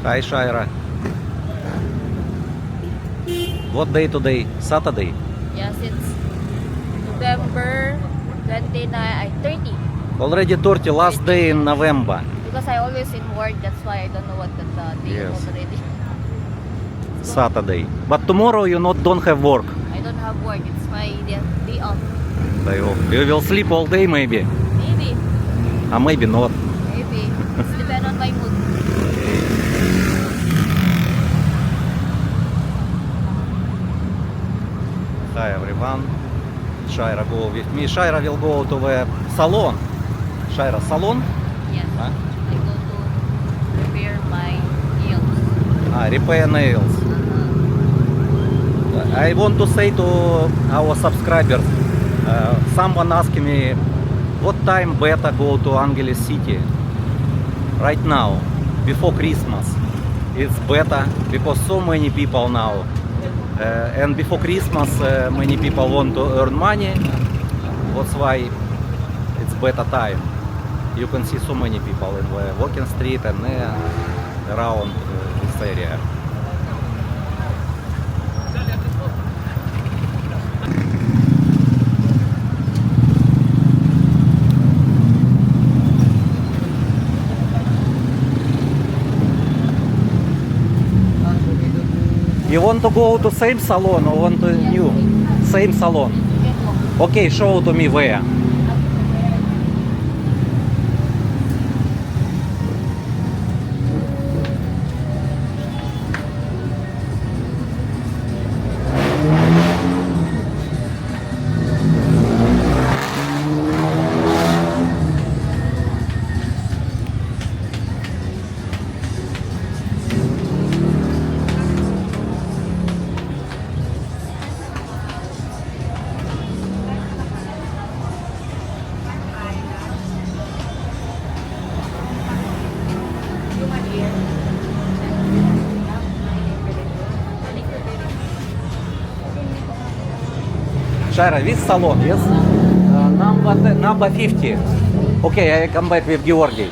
Hi, Shaira. What day today? Saturday. Yes, it's November 29, 30. Already 30, last day in November. Because I always in work, that's why I don't know what the day Yes. is already. Saturday. But tomorrow you don't have work. I don't have work, it's my day off. Day off. You will sleep all day maybe. Maybe, Maybe not. maybe. It's depend on my mood. Hi everyone. Shaira go with me. Shaira will go to the salon. Shaira, salon? Yes. Huh? I go to repair my nails. Repair nails. I want to say to our subscribers, someone asked me what time better go to Angeles City. Right now, before Christmas, it's better because so many people now. And before Christmas, many people want to earn money. That's why it's better time. You can see so many people in the walking street and around this area. You want to go to same salon or want to new? Same salon. Okay, show to me where. Shaira, this salon, yes? Number 50. Okay, I come back with Georgi.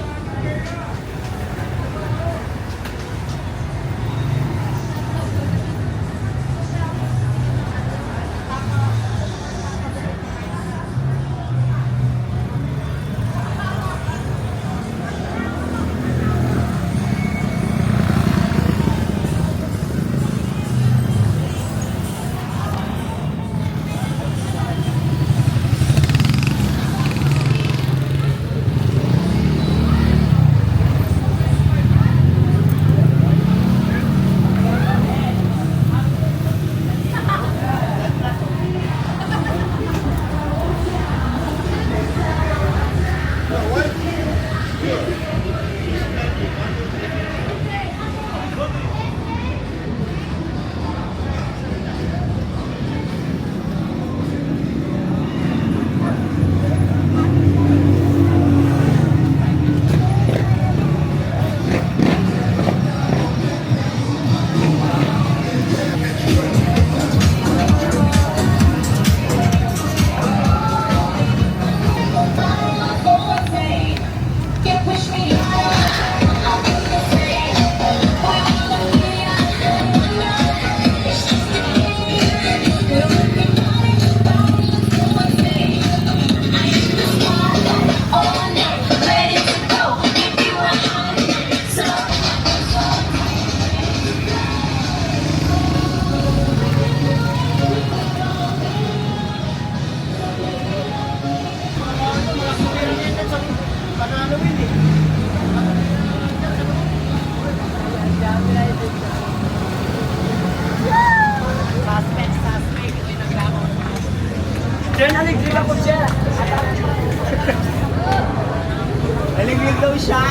Diyan, aliglig ako siya. Aliglig daw siya.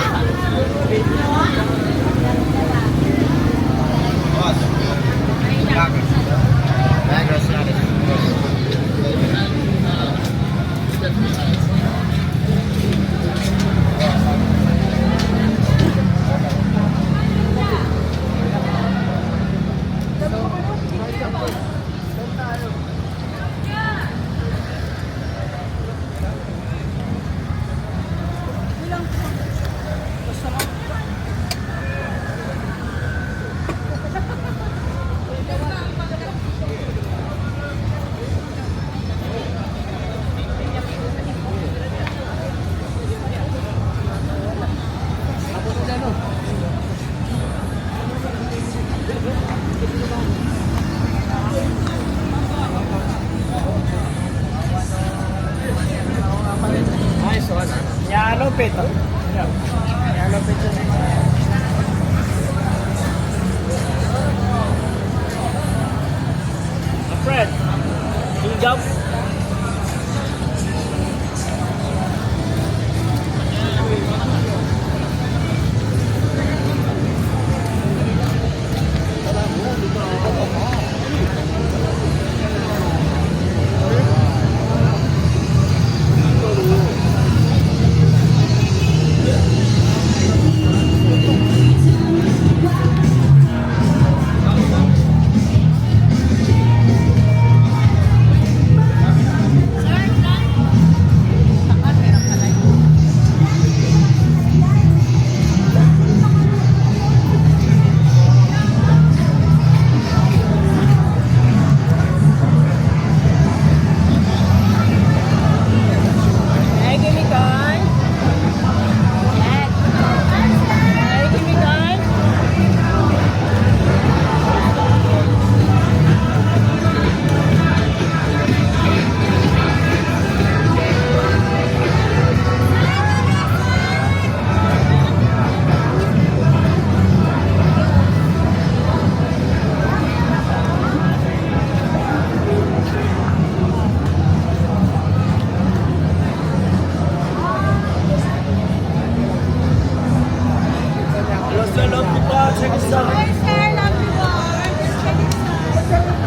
out. Check this out. Hi, sir. Love you all. Just check this out.